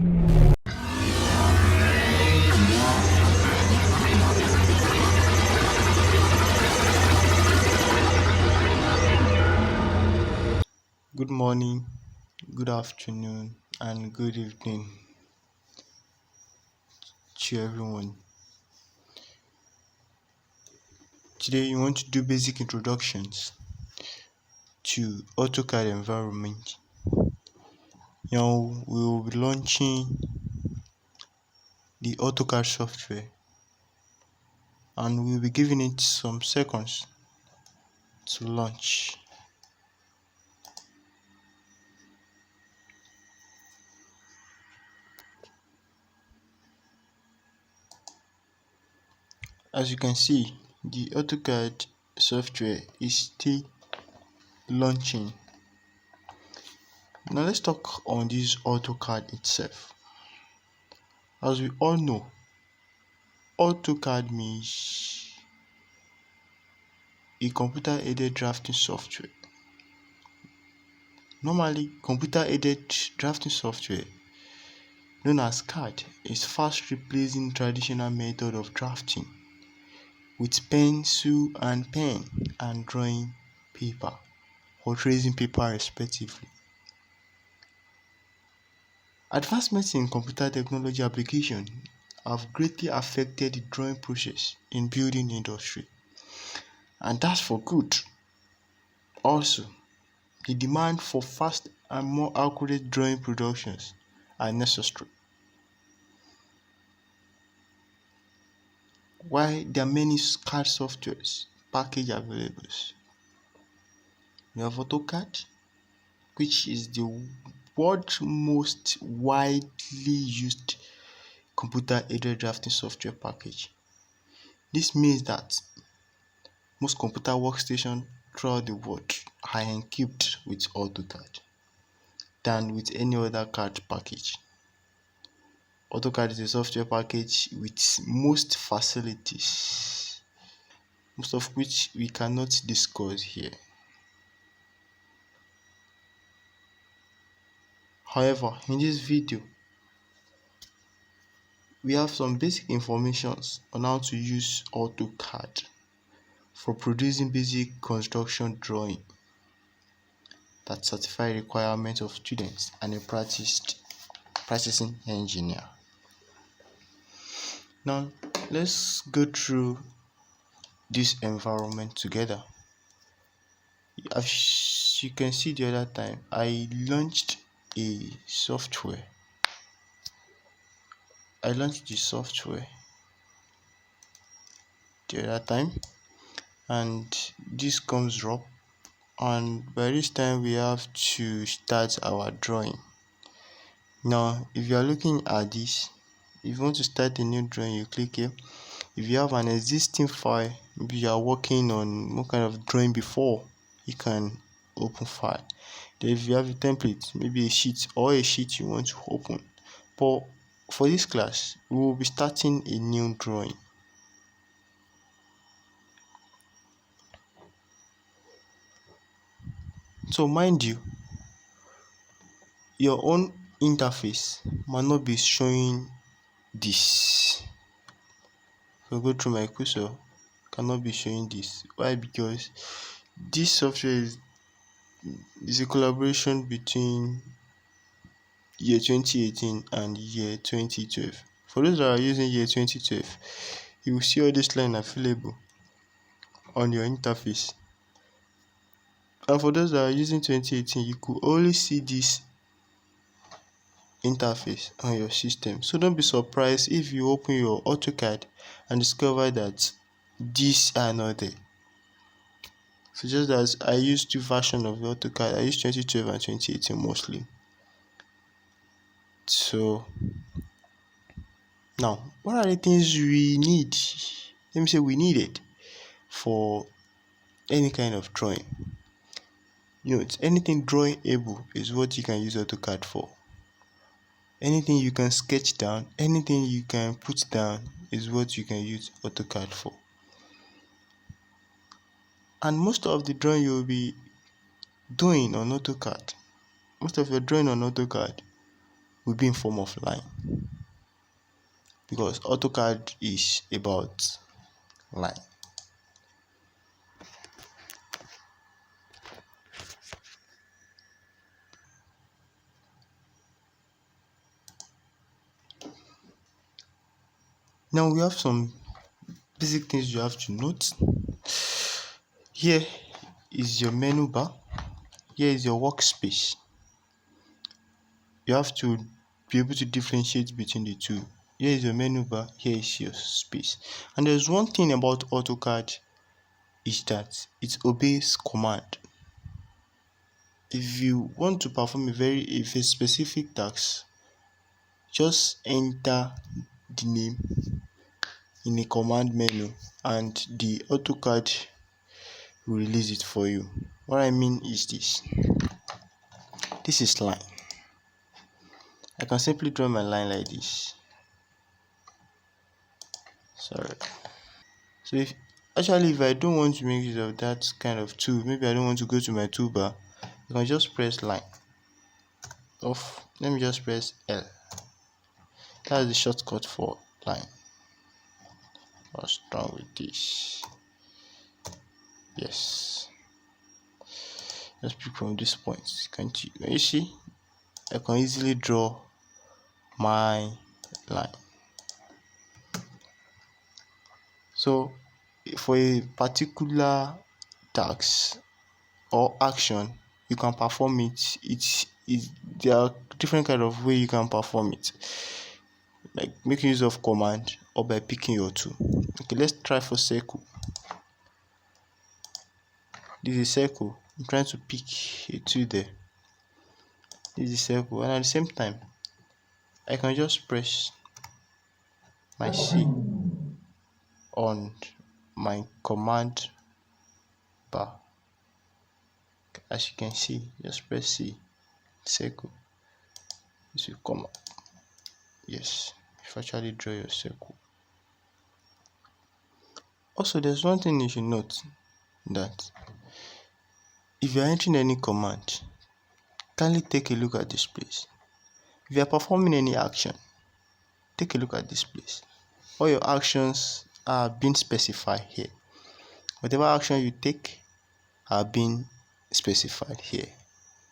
Good morning, good afternoon, and good evening to everyone. Today, we want to do basic introductions to AutoCAD environment. Now, we will be launching the AutoCAD software and we'll be giving it some seconds to launch. As you can see, the AutoCAD software is still launching. Now let's talk on this AutoCAD itself. As we all know, AutoCAD means a computer-aided drafting software. Normally, computer-aided drafting software, known as CAD, is fast replacing traditional method of drafting with pencil and pen and drawing paper or tracing paper respectively. Advancements in computer technology application have greatly affected the drawing process in building industry, and that's for good. Also, the demand for fast and more accurate drawing productions are necessary. While there are many CAD softwares package available, we have AutoCAD, which is the world's most widely used computer-aided drafting software package. This means that most computer workstations throughout the world are equipped with AutoCAD than with any other CAD package. AutoCAD is a software package with most facilities, most of which we cannot discuss here. However, in this video, we have some basic information on how to use AutoCAD for producing basic construction drawing that satisfy requirements of students and a practicing engineer. Now, let's go through this environment together. As you can see the other time, I launched the software the other time, and this comes up, and by this time we have to start our drawing. Now, if you are looking at this, if you want to start a new drawing, you click here. If you have an existing file, maybe you are working on what kind of drawing before, you can open file. Then if you have a template, maybe a sheet you want to open, but for this class we will be starting a new drawing. So mind you, your own interface might not be showing this. So go through my cursor, cannot be showing this. Why? Because this software is a collaboration between year 2018 and year 2012. For those that are using year 2012, you will see all this line available on your interface. And for those that are using 2018, you could only see this interface on your system. So don't be surprised if you open your AutoCAD and discover that these are not there. So just as I use two versions of AutoCAD, I use 2012 and 2018 mostly. So now, what are the things we need? Let me say we need it for any kind of drawing. It's anything drawing able is what you can use AutoCAD for. Anything you can sketch down, anything you can put down is what you can use AutoCAD for. And most of the drawing you will be doing on AutoCAD, most of your drawing on AutoCAD will be in form of line, because AutoCAD is about line. Now we have some basic things you have to note. Here is your menu bar. Here is your workspace. You have to be able to differentiate between the two. Here is your menu bar, here is your space. And there's one thing about AutoCAD is that it obeys command. If you want to perform a specific task, just enter the name in a command menu and the AutoCAD will release it for you. What I mean is this. This is line. I can simply draw my line like this. Sorry. So if I don't want to make use of that kind of tool, maybe I don't want to go to my toolbar, I can just press line off. Let me just press L. That's the shortcut for line. What's wrong with this? Yes. Let's pick from this point. Can you see? I can easily draw my line. So for a particular task or action, you can perform it. There are different kind of way you can perform it, like making use of command or by picking your tool. Okay, let's try for circle. This is circle. I'm trying to pick a tool there. This is circle, and at the same time, I can just press my C on my command bar. As you can see, just press C, circle. This will come up. Yes, if actually draw your circle. Also, there's one thing you should note, that if you're entering any command, kindly take a look at this place. If you are performing any action, take a look at this place. All your actions are being specified here. Whatever action you take are being specified here.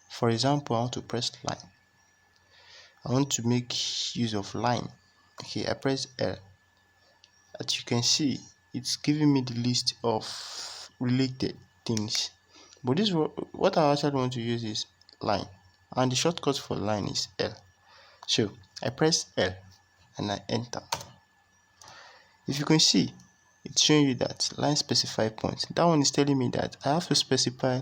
For example, I want to press line. I want to make use of line. Okay, I press L. As you can see, it's giving me the list of related things. But this what I actually want to use is line, and the shortcut for line is L. So I press L and I enter. If you can see, it's showing you that line specify point. That one is telling me that I have to specify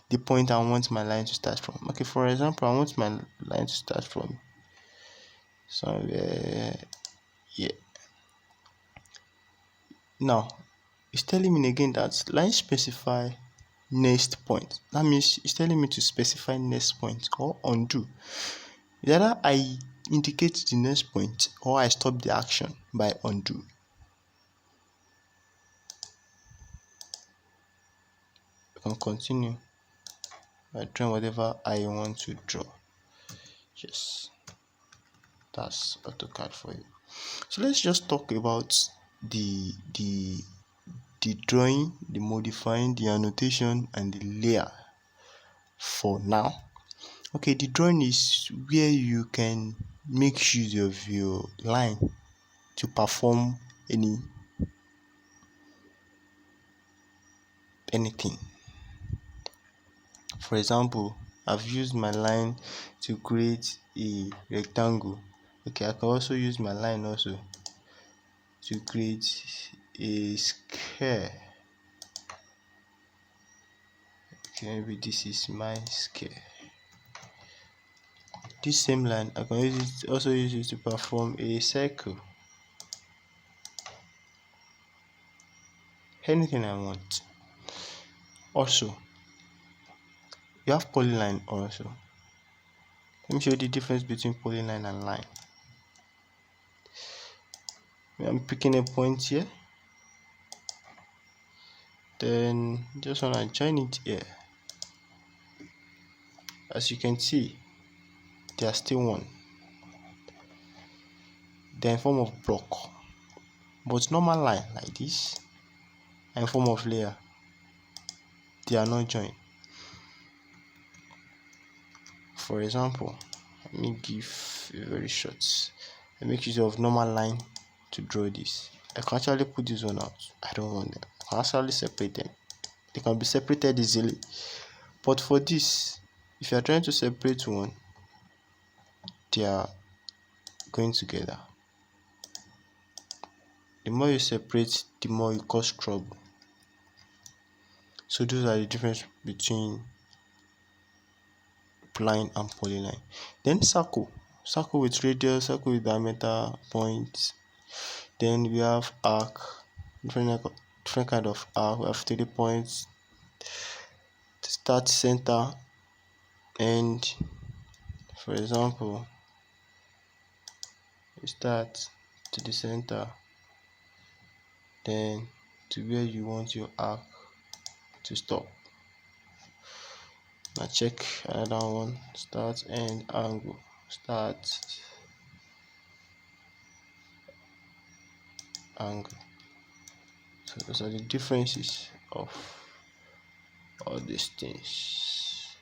the point I want my line to start from. Okay, for example, I want my line to start from somewhere here. Now it's telling me again that line specify next point. That means it's telling me to specify next point or undo. Either I indicate the next point or I stop the action by undo. I can continue by drawing whatever I want to draw. Yes, that's AutoCAD for you. So let's just talk about the drawing, the modifying, the annotation, and the layer for now. Okay, the drawing is where you can make use of your line to perform anything. For example, I've used my line to create a rectangle. Okay, I can also use my line also to create a square. Okay, maybe this is my square. This same line I can also use it to perform a circle. Anything I want. Also, you have polyline also. Let me show you the difference between polyline and line. I'm picking a point here, then just want to join it here. As you can see, they are still one. they're in form of block, but normal line like this are in form of layer. They are not joined. For example, let me give a very short. I make use of normal line to draw this. I can actually put this one out. I don't want them. I can actually separate them. They can be separated easily. But for this, if you are trying to separate one, they are going together. The more you separate, the more you cause trouble. So those are the difference between line and polyline. Then circle with radius, circle with diameter, points. Then we have arc, different kind of arc. We have 3 points, start, center, end. For example, you start to the center, then to where you want your arc to stop. Now check another one. Start, end, angle. Start, angle. So those are the differences of all these things.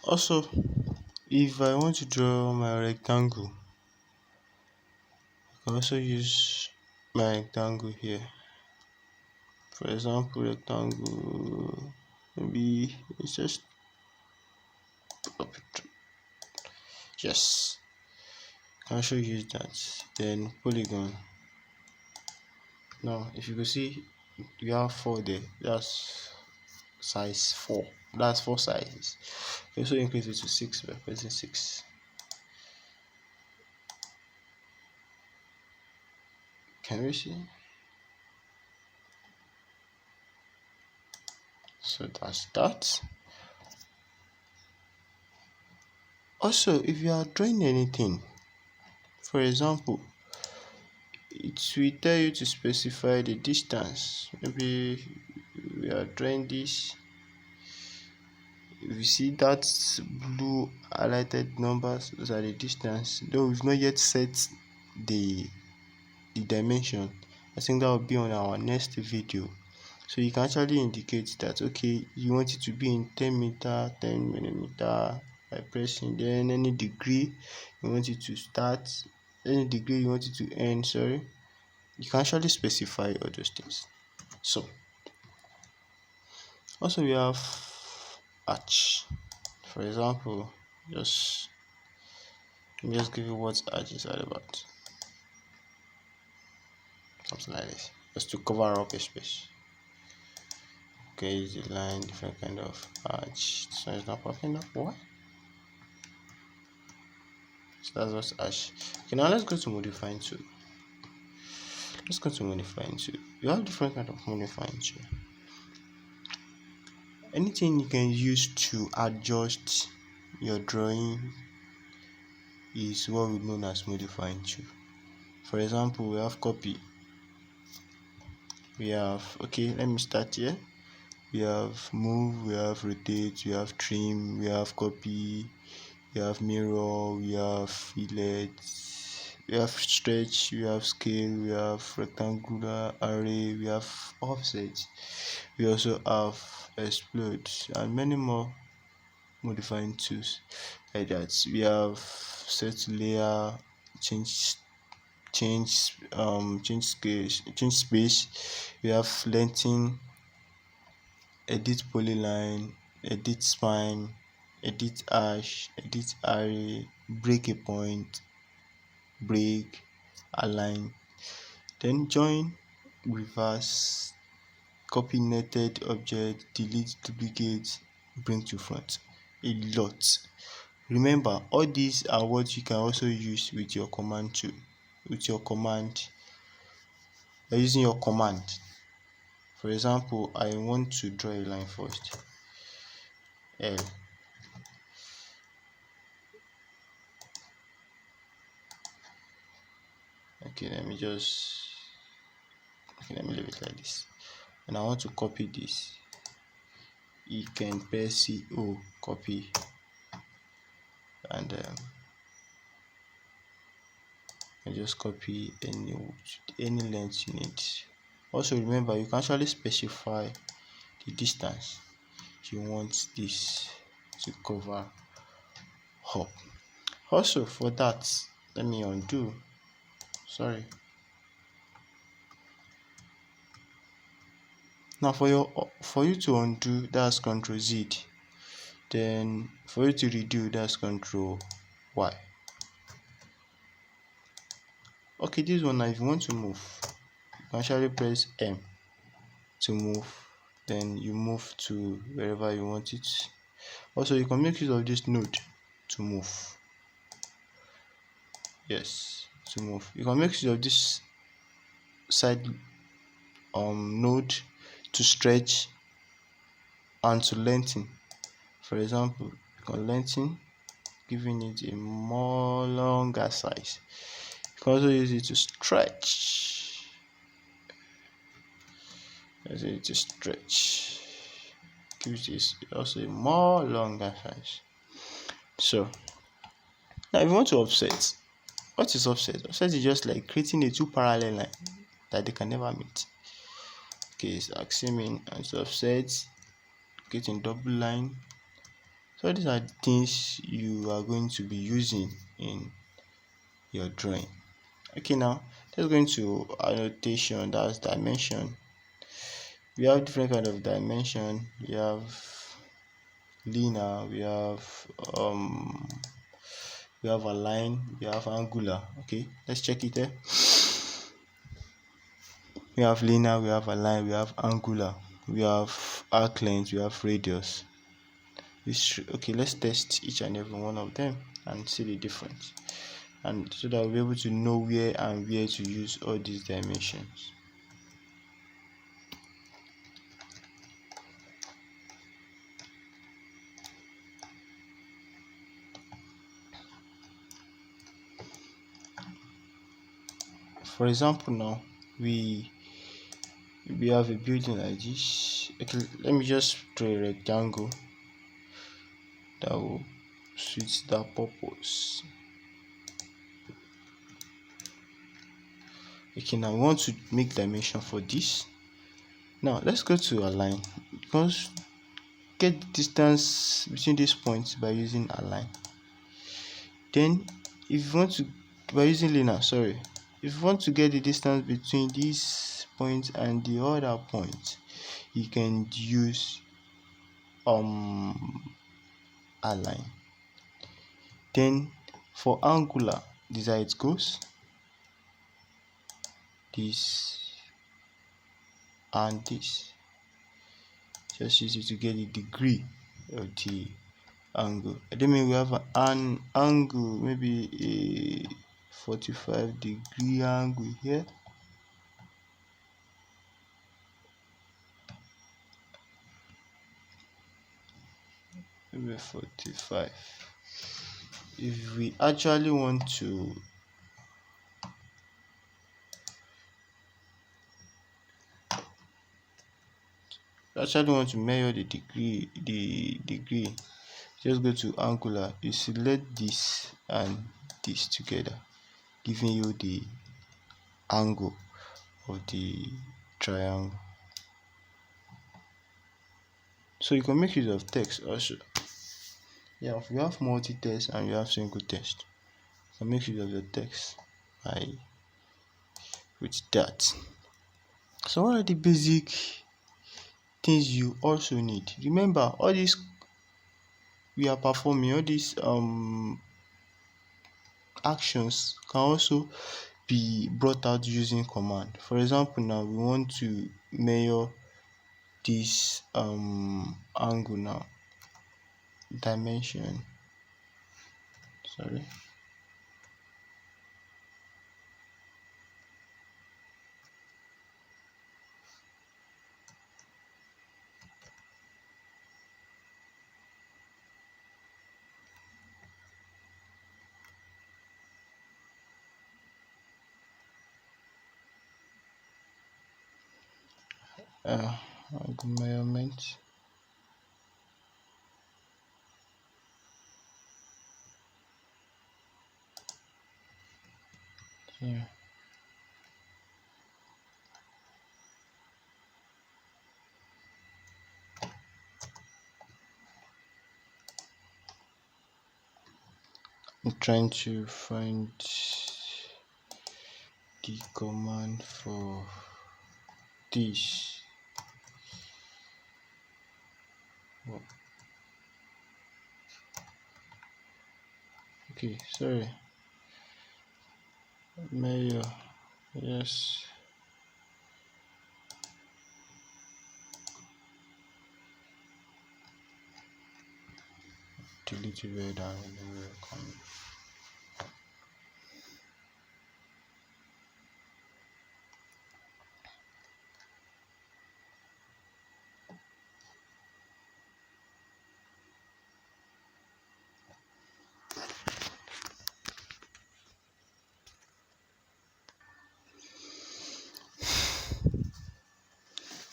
Also, if I want to draw my rectangle, I can also use my rectangle here. For example, rectangle, maybe it's just yes, I can also use that. Then polygon. Now if you can see, we have 4 there. That's size 4. That's 4 sizes. You also increase it to 6 by pressing 6. Can we see? So that's that. Also, if you are drawing anything, for example, it will tell you to specify the distance. Maybe we are drawing this. If you see that blue highlighted numbers, those are the distance. Though we've not yet set the dimension. I think that will be on our next video. So you can actually indicate that, okay, you want it to be in 10 meter, 10 millimeter by pressing. Then any degree you want it to start, any degree you want it to end. Sorry, you can actually specify all those things. So also we have arch. For example, just give you what arch is all about. Something like this, just to cover up a space. Okay, the line, different kind of arch. So it's not popping up. What? So that's what's arch. Okay, now let's go to modifying tool. You have different kind of modifying tool. Anything you can use to adjust your drawing is what we know as modifying tool. For example, we have copy. We have, okay, let me start here. We have move, we have rotate, we have trim, we have copy, we have mirror, we have fillet, we have stretch, we have scale, we have rectangular array, we have offset, we also have explode, and many more modifying tools like that. We have set layer, change scale, change space. We have lengthen, edit polyline, edit spine, edit hash, edit array, break a point, break, align, then join, reverse, copy netted object, delete duplicate, bring to front. A lot. Remember, all these are what you can also use with your command tool. With your command, you're using your command. For example, I want to draw a line first. L. Okay, let me leave it like this. And I want to copy this. you can press CO, copy, and I just copy any length you need. Also remember, you can actually specify the distance you want this to cover up. Also for that, let me undo. Sorry. Now for you to undo, that's Ctrl Z. Then for you to redo, that's Ctrl Y. Okay, this one now, if you want to move, you can actually press M to move. Then you move to wherever you want it. Also, you can make use of this node to move. Yes, to move. You can make use of this side node to stretch and to lengthen. For example, you can lengthen, giving it a more longer size. You can also use it to stretch. Use it to stretch. Gives this also a more longer size. So now if you want to offset, what is offset? Offset is just like creating a two parallel line that they can never meet. Okay, it's asking me to offset, creating double line. So these are the things you are going to be using in your drawing. Okay, now let's go into annotation, that's dimension. We have different kind of dimension. We have linear, we have align, we have angular. Okay, let's check it there. We have linear, we have align, we have angular, we have arc length, we have radius. Okay, let's test each and every one of them and see the difference, and so that we'll be able to know where to use all these dimensions. For example, now we have a building like this. Okay, let me just draw a rectangle that will suit that purpose. Okay, now we want to make dimension for this. Now let's go to align, because get the distance between these points by using align. Then if you want to, by using linear, sorry, if you want to get the distance between this point and the other point, you can use align. Then for angular, this is how it goes, this and this. Just use it to get the degree of the angle. I don't mean we have an angle, maybe a 45-degree angle here. Maybe 45. If we actually want to measure the degree, just go to angular, you select this and this together, giving you the angle of the triangle. So you can make use of text also. Yeah, if you have multi-text and you have single text, you can make use of your text with that. So what are the basic things you also need? Remember, all these we are performing, all these actions can also be brought out using command. For example, now we want to measure this angle now, dimension, sorry, angle measurement. Yeah. I'm trying to find the command for this. Oh, okay, sorry. Mayor, yes. Delete it down and then we'll come.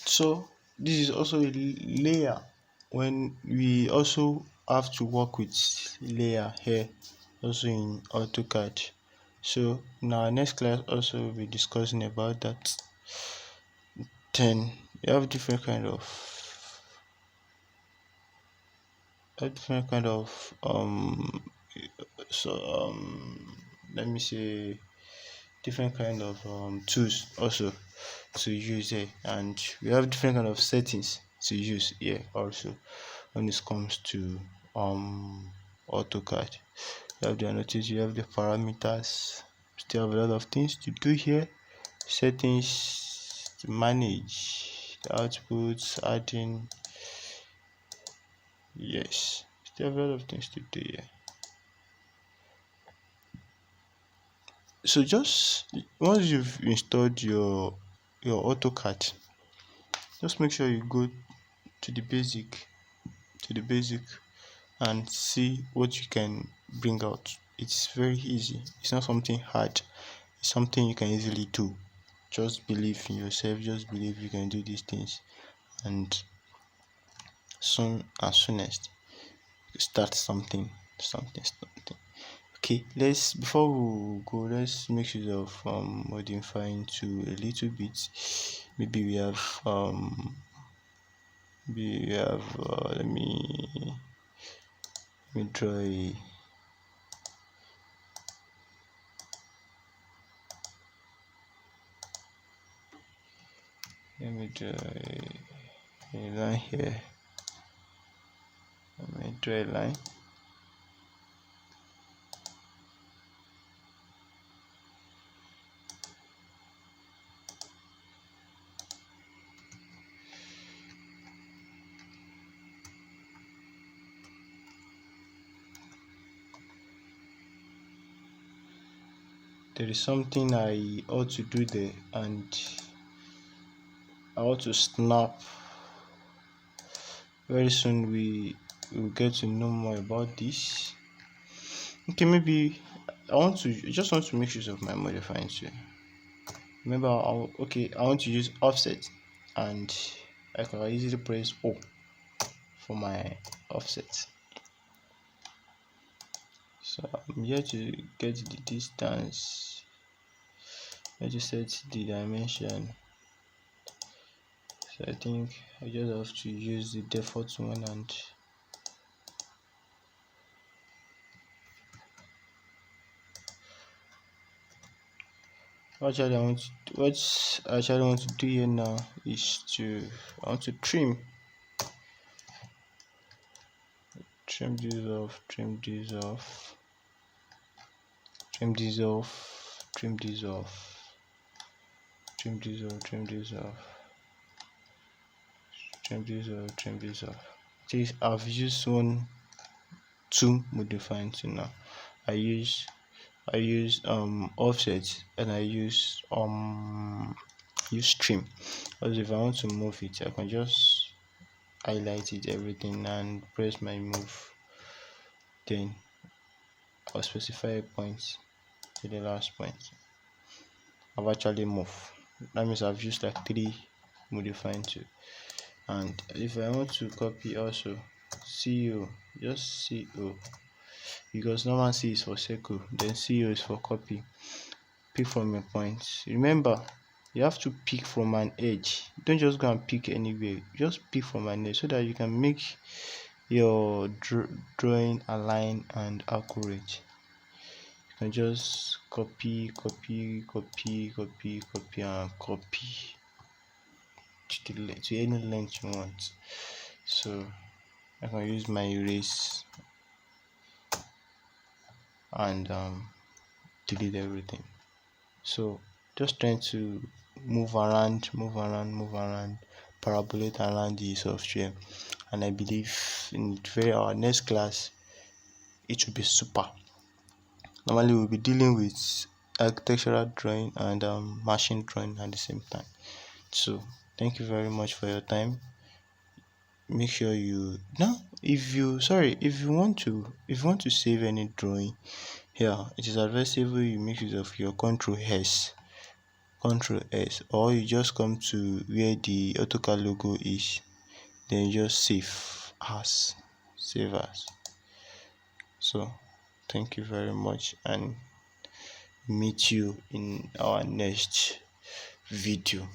So this is also a layer when we also have to work with layer here also in AutoCAD. So in our next class also we'll be discussing about that. Then we have different kind of so let me say different kind of tools also to use here, and we have different kind of settings to use here also when it comes to AutoCAD. You have the annotate, you have the parameters, still have a lot of things to do here, settings to manage the outputs, adding, yes, still have a lot of things to do here. So just once you've installed your AutoCAD, just make sure you go to the basic and see what you can bring out. It's very easy. It's not something hard. It's something you can easily do. Just believe in yourself. Just believe you can do these things, and as soonest start something. Okay, before we go, let's make use of modifying to a little bit. Maybe we have let me draw a line here. Let me draw a line. There is something I ought to do there, and I ought to snap. Very soon we will get to know more about this. Okay, maybe I just want to make use of my modifying tool. Remember, I want to use offset, and I can easily press O for my offset. So I'm here to get the distance. I just set the dimension. So I think I just have to use the default one, and what I actually want to do here now is I want to trim this off, trim this off, trim this off, trim this off, trim this off, trim this off, trim this off, trim this off. See, I've used two modifying tool now. I use offset, and I use trim. Because if I want to move it, I can just highlight it, everything, and press my move. Then I'll specify a point to the last point. I've actually moved. That means I've used like 3 modifying tool. And if I want to copy also, CO, just CO, because normal C is for circle, then CO is for copy. pick from your points. Remember, you have to pick from an edge. Don't just go and pick anywhere. Just pick from an edge so that you can make your drawing align and accurate. You can just copy and copy to any length you want. So I can use my erase and delete everything. So just trying to move around, parabolate around the software, and I believe in our next class it will be super. Normally we'll be dealing with architectural drawing and machine drawing at the same time. So thank you very much for your time. Make sure you now if you want to save any drawing here, it is advisable you make use of your Control S, or you just come to where the AutoCAD logo is, then you just save as. So thank you very much, and meet you in our next video.